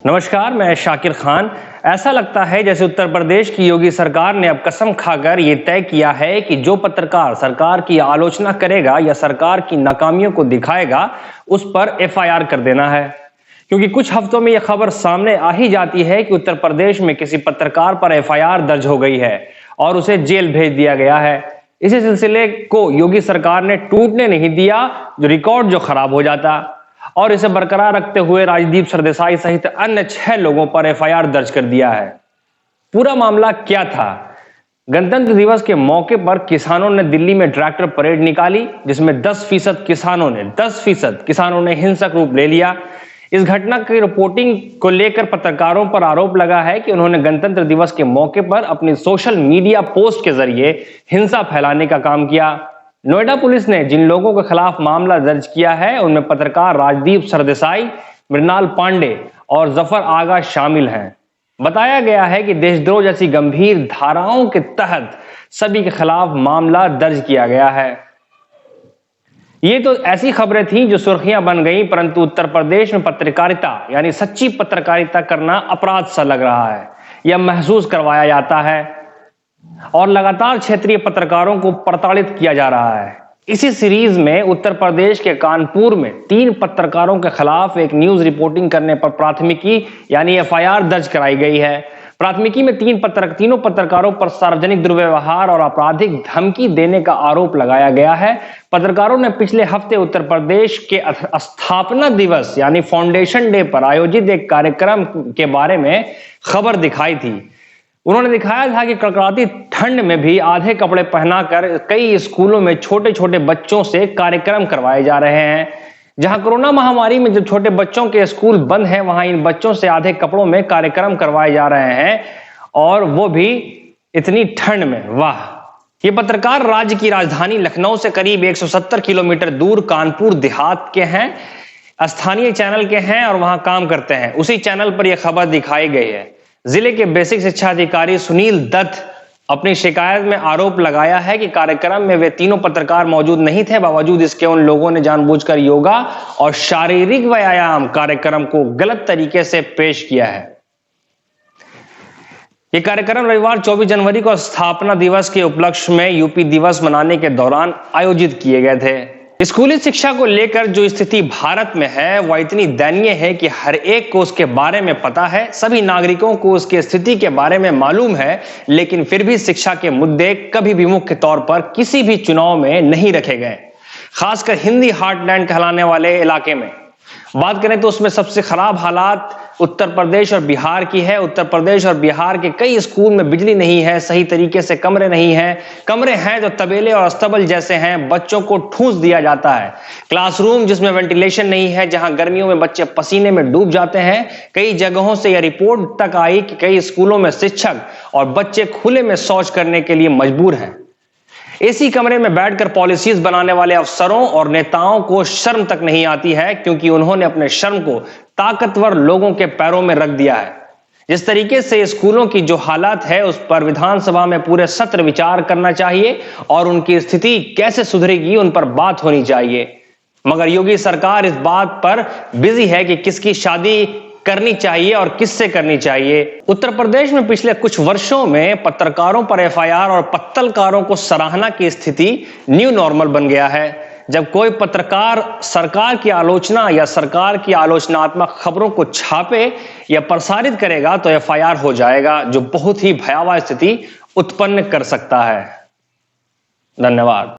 नमस्कार, मैं शाकिर खान। ऐसा लगता है जैसे उत्तर प्रदेश की योगी सरकार ने अब कसम खाकर ये तय किया है कि जो पत्रकार सरकार की आलोचना करेगा या सरकार की नाकामियों को दिखाएगा, उस पर एफआईआर कर देना है। क्योंकि कुछ हफ्तों में यह खबर सामने आ ही जाती है कि उत्तर प्रदेश में किसी पत्रकार पर एफआईआर दर्ज हो गई है और उसे जेल भेज दिया गया है। इसी सिलसिले को योगी सरकार ने टूटने नहीं दिया, जो रिकॉर्ड जो खराब हो जाता, और इसे बरकरार रखते हुए राजदीप सरदेसाई सहित अन्य 6 लोगों पर एफआईआर दर्ज कर दिया है। पूरा मामला क्या था? गणतंत्र दिवस के मौके पर किसानों ने दिल्ली में ट्रैक्टर परेड निकाली, जिसमें 10% किसानों ने हिंसक रूप ले लिया। इस घटना की रिपोर्टिंग को लेकर पत्रकारों पर आरोप लगा है कि उन्होंने गणतंत्र दिवस के मौके पर अपनी सोशल मीडिया पोस्ट के जरिए हिंसा फैलाने का काम किया। नोएडा पुलिस ने जिन लोगों के खिलाफ मामला दर्ज किया है, उनमें पत्रकार राजदीप सरदेसाई, मृणाल पांडे और जफर आगा शामिल हैं। बताया गया है कि देशद्रोह जैसी गंभीर धाराओं के तहत सभी के खिलाफ मामला दर्ज किया गया है। ये तो ऐसी खबरें थीं जो सुर्खियां बन गईं, परंतु उत्तर प्रदेश में पत्रकारिता यानी सच्ची पत्रकारिता करना अपराध सा लग रहा है, यह महसूस करवाया जाता है और लगातार क्षेत्रीय पत्रकारों को प्रताड़ित किया जा रहा है। इसी सीरीज में उत्तर प्रदेश के कानपुर में 3 पत्रकारों के खिलाफ एक न्यूज रिपोर्टिंग करने पर प्राथमिकी यानी एफआईआर दर्ज कराई गई है। प्राथमिकी में तीनों पत्रकारों पर सार्वजनिक दुर्व्यवहार और आपराधिक धमकी देने का आरोप लगाया गया है। पत्रकारों ने पिछले हफ्ते उत्तर प्रदेश के स्थापना दिवस यानी फाउंडेशन डे पर आयोजित एक कार्यक्रम के बारे में खबर दिखाई थी। उन्होंने दिखाया था कि कड़कड़ाती ठंड में भी आधे कपड़े पहनाकर कई स्कूलों में छोटे छोटे बच्चों से कार्यक्रम करवाए जा रहे हैं। जहां कोरोना महामारी में जब छोटे बच्चों के स्कूल बंद हैं, वहां इन बच्चों से आधे कपड़ों में कार्यक्रम करवाए जा रहे हैं, और वो भी इतनी ठंड में। वाह! ये पत्रकार राज्य की राजधानी लखनऊ से करीब 170 किलोमीटर दूर कानपुर देहात के हैं, स्थानीय चैनल के हैं और वहां काम करते हैं। उसी चैनल पर यह खबर दिखाई गई है। जिले के बेसिक शिक्षा अधिकारी सुनील दत्त अपनी शिकायत में आरोप लगाया है कि कार्यक्रम में वे तीनों पत्रकार मौजूद नहीं थे। बावजूद इसके उन लोगों ने जानबूझकर योगा और शारीरिक व्यायाम कार्यक्रम को गलत तरीके से पेश किया है। यह कार्यक्रम रविवार 24 जनवरी को स्थापना दिवस के उपलक्ष्य में यूपी दिवस मनाने के दौरान आयोजित किए गए थे। स्कूली शिक्षा को लेकर जो स्थिति भारत में है वह इतनी दयनीय है कि हर एक को उसके बारे में पता है, सभी नागरिकों को उसकी स्थिति के बारे में मालूम है, लेकिन फिर भी शिक्षा के मुद्दे कभी भी मुख्य तौर पर किसी भी चुनाव में नहीं रखे गए। खासकर हिंदी हार्टलैंड कहलाने वाले इलाके में बात करें तो उसमें सबसे खराब हालात उत्तर प्रदेश और बिहार की है। उत्तर प्रदेश और बिहार के कई स्कूल में बिजली नहीं है, सही तरीके से कमरे नहीं हैं, कमरे हैं तो तबेले और अस्तबल जैसे हैं, बच्चों को ठूंस दिया जाता है। क्लासरूम जिसमें वेंटिलेशन नहीं है, जहां गर्मियों में बच्चे पसीने में डूब जाते हैं। कई जगहों से यह रिपोर्ट तक आई कि कई स्कूलों में शिक्षक और बच्चे खुले में शौच करने के लिए मजबूर हैं। एसी कमरे में बैठकर पॉलिसीज बनाने वाले अफसरों और नेताओं को शर्म तक नहीं आती है, क्योंकि उन्होंने अपने शर्म को ताकतवर लोगों के पैरों में रख दिया है। जिस तरीके से स्कूलों की जो हालत है, उस पर विधानसभा में पूरे सत्र विचार करना चाहिए और उनकी स्थिति कैसे सुधरेगी उन पर बात होनी चाहिए। मगर योगी सरकार इस बात पर बिजी है कि किसकी शादी करनी चाहिए और किससे करनी चाहिए। उत्तर प्रदेश में पिछले कुछ वर्षों में पत्रकारों पर एफआईआर और पत्तलकारों को सराहना की स्थिति न्यू नॉर्मल बन गया है। जब कोई पत्रकार सरकार की आलोचना या सरकार की आलोचनात्मक खबरों को छापे या प्रसारित करेगा तो एफआईआर हो जाएगा, जो बहुत ही भयावह स्थिति उत्पन्न कर सकता है। धन्यवाद।